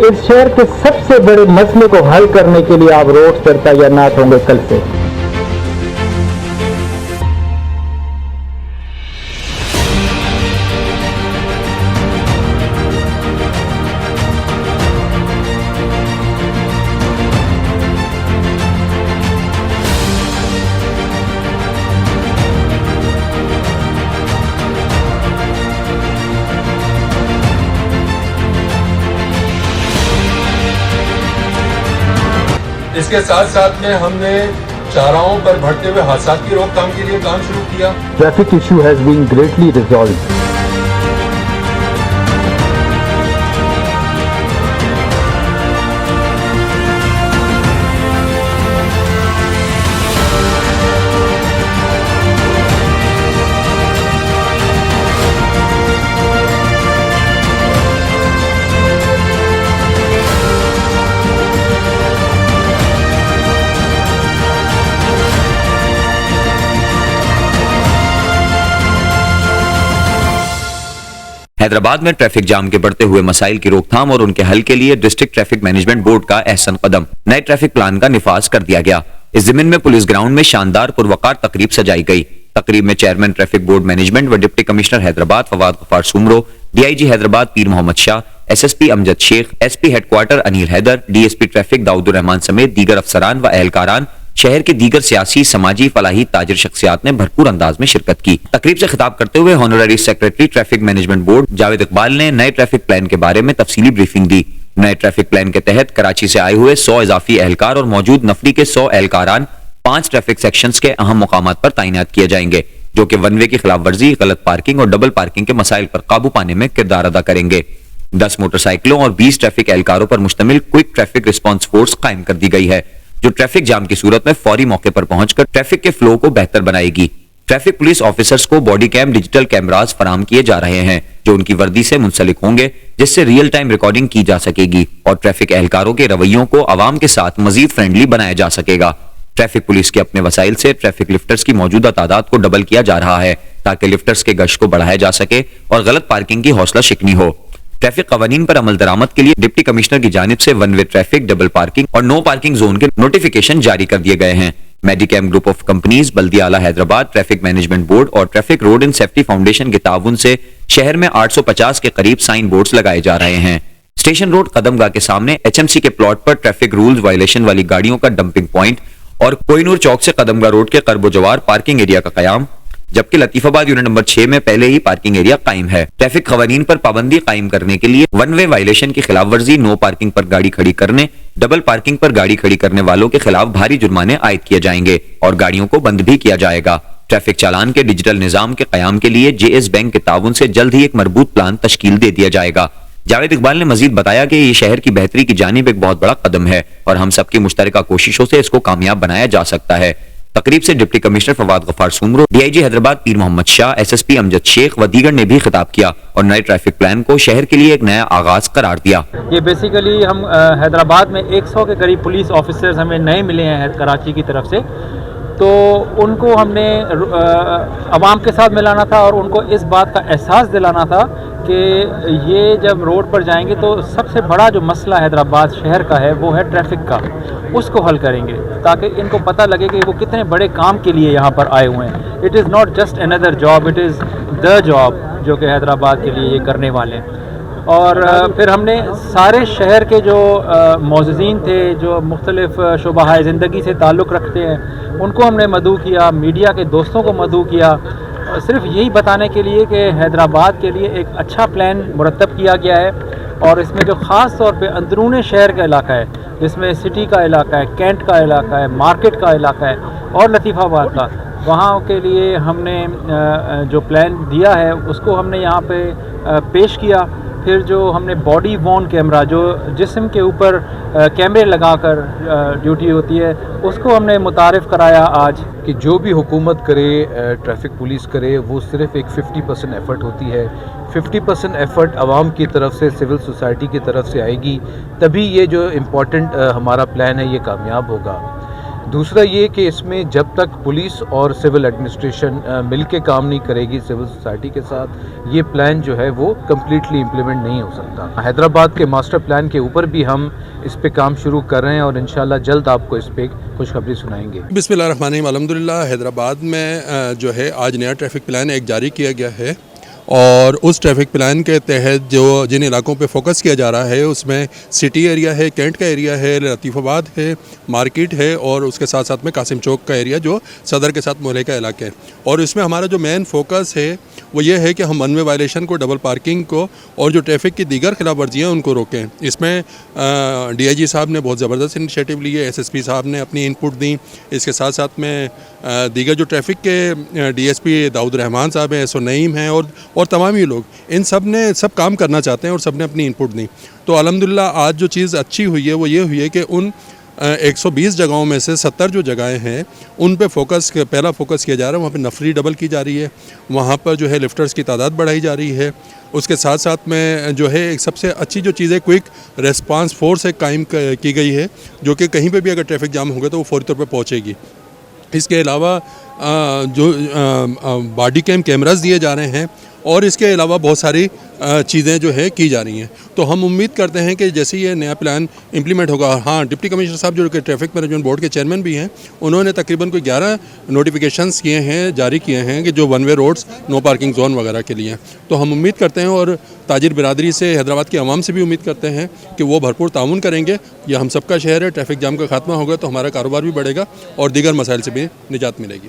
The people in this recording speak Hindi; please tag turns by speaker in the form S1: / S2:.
S1: इस शहर के सबसे बड़े मसले को हल करने के लिए आप रोड पर तैनात होंगे कल से।
S2: इसके साथ साथ में हमने चौराहों पर बढ़ते हुए हादसा की रोकथाम के लिए काम शुरू किया।
S1: Traffic issue has been greatly resolved.
S3: Hyderabad में ट्रैफिक जाम के बढ़ते हुए मसाइल की रोकथाम और उनके हल के लिए डिस्ट्रिक्ट ट्रैफिक मैनेजमेंट बोर्ड का अहसन कदम, नए ट्रैफिक प्लान का निफाज कर दिया गया। इस जिमिन में पुलिस ग्राउंड में शानदार पुरवकार तकरीब सजाई गई। तकरीब में चेयरमैन ट्रैफिक बोर्ड मैनेजमेंट व deputy commissioner Hyderabad Fawad Ghaffar Soomro, DIG Hyderabad Pir Mohammad Shah, SSP Amjad Sheikh, SP headquarter Anil Haider, DSP traffic Daudur Rahman समेत दीगर अफसरान व एहलकारान, शहर के दीगर सियासी, समाजी, फलाही, ताजिर शख्सियात ने भरपूर अंदाज में शिरकत की। तकरीब से खिताब करते हुए honorary secretary traffic management board Javed Iqbal ने नए ट्रैफिक प्लान के बारे में तफसीली ब्रीफिंग दी। नए ट्रैफिक प्लान के तहत कराची से आए हुए 100 इजाफी एहलकार और मौजूद नफरी के 100 एहलकारान 5 ट्रैफिक सेक्शंस के अहम मुकामात पर तैनात किए जाएंगे, जो कि वन वे की खिलाफ वर्जी, गलत पार्किंग और डबल पार्किंग के मसाइल पर काबू पाने में किरदार अदा करेंगे। 10 मोटरसाइकिलों और 20 ट्रैफिक एहलकारों पर मुश्तमिल क्विक ट्रैफिक रिस्पांस फोर्स कायम कर दी गई है, जो ट्रैफिक जाम की सूरत में फौरी मौके पर पहुंचकर ट्रैफिक के फ्लो को बेहतर बनाएगी। ट्रैफिक पुलिस ऑफिसर्स को बॉडी कैम डिजिटल कैमरास फराम किए जा रहे हैं, जो उनकी वर्दी से मुंसलिक होंगे, जिससे रियल टाइम रिकॉर्डिंग की जा सकेगी और ट्रैफिक एहलकारों के रवैयों को आवाम के साथ मजीद फ्रेंडली बनाया जा सकेगा। ट्रैफिक पुलिस के अपने वसाइल से ट्रैफिक लिफ्टर्स की मौजूदा तादाद को डबल किया जा रहा है, ताकि लिफ्टर्स के गश्त को बढ़ाया जा सके और गलत पार्किंग की हौसला शिकनी हो। ट्रैफिक कवानीन पर अमल दरामद के लिए डिप्टी कमिश्नर की जानिब से one way traffic, double parking और नो पार्किंग जोन के नोटिफिकेशन जारी कर दिए गए हैं। मेडिकैम ग्रुप ऑफ कंपनीज, बल्दिया आला हैदराबाद, ट्रैफिक मैनेजमेंट बोर्ड और traffic road and safety foundation के ताउन से शहर में 850 के करीब साइन बोर्ड्स लगाए जा रहे हैं। स्टेशन रोड कदमगाह के सामने एचएमसी के प्लॉट पर ट्रैफिक रूल्स वायलेशन वाली गाड़ियों का डंपिंग पॉइंट और कोहिनूर चौक से कदमगाह रोड के करबो जवार पार्किंग एरिया का कयाम, जबकि लतीफाबाद यूनिट नंबर 6 में पहले ही पार्किंग एरिया कायम है। ट्रैफिक कवानीन पर पाबंदी कायम करने के लिए वन वे वायलेशन की खिलाफ वर्जी, नो पार्किंग पर गाड़ी खड़ी करने, डबल पार्किंग पर गाड़ी खड़ी करने वालों के खिलाफ भारी जुर्माने आयद किए जाएंगे और गाड़ियों को बंद भी किया जाएगा। ट्रैफिक चालान के डिजिटल निजाम के कयाम के लिए जेएस बैंक के ताउन से जल्द ही एक मरबूत प्लान तश्कील दे दिया जाएगा। जावेद इकबाल ने मजीद बताया कि ये शहर की बेहतरी की जानिब एक बहुत बड़ा कदम है और हम सबकी मुश्तरका कोशिशों से इसको कामयाब बनाया जा सकता है। तकरीब से deputy commissioner Fawad Ghaffar Soomro, DIG Hyderabad Pir Mohammad Shah, SSP Amjad Sheikh व दीगर ने भी खिताब किया और नए ट्रैफिक प्लान को शहर के लिए एक नया आगाज करार दिया।
S4: ये बेसिकली हम हैदराबाद में 100 के करीब पुलिस ऑफिसर्स हमें नए मिले हैं कराची की तरफ से, तो उनको हमने आवाम के साथ मिलाना था और उनको इस बात का एहसास दिलाना था कि ये जब रोड पर जाएंगे तो सबसे बड़ा जो मसला हैदराबाद शहर का है वो है ट्रैफिक का, उसको हल करेंगे ताकि इनको पता लगे कि वो कितने बड़े काम के लिए यहाँ पर आए हुए हैं। It is not just another job, it is the job जो कि हैदराबाद के लिए ये करने वाले हैं। और फिर हमने सारे शहर के जो मौजूदीन थे जो मुख्तलिफ शुबाह ज़िंदगी से ताल्लुक़ रखते हैं उनको हमने मदऊ किया, मीडिया के दोस्तों को मदऊ किया, सिर्फ यही बताने के लिए कि हैदराबाद के लिए एक अच्छा प्लान मुरतब किया गया है और इसमें जो ख़ास तौर पे अंदरूनी शहर का इलाका है, जिसमें सिटी का इलाका है, कैंट का इलाका है, मार्केट का इलाका है और लतीफ़ाबाद का, वहाँ के लिए हमने जो प्लान दिया है उसको हमने यहाँ पे पेश किया। फिर जो हमने बॉडी वॉर्न कैमरा जो जिस्म के ऊपर कैमरे लगाकर ड्यूटी होती है उसको हमने मुतारिफ़ कराया आज
S5: कि जो भी हुकूमत करे, ट्रैफिक पुलिस करे, वो सिर्फ एक 50% एफ़र्ट होती है। 50% एफ़र्ट आवाम की तरफ से, सिविल सोसाइटी की तरफ से आएगी, तभी ये जो इम्पोर्टेंट हमारा प्लान है ये कामयाब होगा। दूसरा ये कि इसमें जब तक पुलिस और सिविल एडमिनिस्ट्रेशन मिल के काम नहीं करेगी सिविल सोसाइटी के साथ, ये प्लान जो है वो कम्प्लीटली इम्प्लीमेंट नहीं हो सकता। हैदराबाद के मास्टर प्लान के ऊपर भी हम इस पे काम शुरू कर रहे हैं और इंशाल्लाह जल्द आपको इस पे खुशखबरी सुनाएंगे।
S2: बिस्मिल्लाहिर्रहमानिर्रहीम, अल्हम्दुलिल्लाह हैदराबाद में जो है आज नया ट्रैफिक प्लान एक जारी किया गया है और उस ट्रैफिक प्लान के तहत जो जिन इलाकों पे फोकस किया जा रहा है उसमें सिटी एरिया है, कैंट का एरिया है, लतीफ़ाबाद है, मार्केट है और उसके साथ साथ में कासिम चौक का एरिया जो सदर के साथ मोहल्ले का इलाका है। और इसमें हमारा जो मेन फोकस है वो ये है कि हम वन वे वायलेशन को, डबल पार्किंग को और जो ट्रैफिक की दीगर खिलाफ वर्जियाँ उनको रोकें। इसमें DIG साहब ने बहुत ज़बरदस्त इनिशिएटिव लिए, SSP साहब ने अपनी इनपुट दी, इसके साथ साथ में दीगर जो ट्रैफिक के DSP दाऊद रहमान साहब हैं, SO नईम हैं और तमाम ही लोग, इन सब ने सब काम करना चाहते हैं और सब ने अपनी इनपुट दी। तो अल्हम्दुलिल्लाह आज जो चीज़ अच्छी हुई है वो ये हुई है कि उन 120 जगहों में से 70 जो जगहें हैं उन पे पहला फोकस किया जा रहा है। वहाँ पे नफरी डबल की जा रही है, वहाँ पर जो है लिफ्टर्स की तादाद बढ़ाई जा रही है। उसके साथ साथ में जो है एक सबसे अच्छी जो चीज़ है क्विक रेस्पॉन्स फोर्स एक कायम की गई है जो कि कहीं पे भी अगर ट्रैफिक जाम होगा तो वो फौरी तौर पे पहुँचेगी। इसके अलावा जो बॉडी कैमरास दिए जा रहे हैं और इसके अलावा बहुत सारी चीज़ें जो है की जा रही हैं। तो हम उम्मीद करते हैं कि जैसे ये नया प्लान इंप्लीमेंट होगा, हाँ डिप्टी कमिश्नर साहब जो कि ट्रैफिक मैनेजमेंट बोर्ड के चेयरमैन भी हैं, उन्होंने तकरीबन कोई 11 नोटिफिकेशंस किए हैं, जारी किए हैं कि जो one way roads, no parking zone वगैरह के लिए। तो हम उम्मीद करते हैं और ताजिर बिरादरी से, हैदराबाद की आवाम से भी उम्मीद करते हैं कि वो भरपूर ताउन करेंगे। ये हम सबका शहर है, ट्रैफिक जाम का खात्मा होगा तो हमारा कारोबार भी बढ़ेगा और दीगर मसाइल से भी निजात मिलेगी।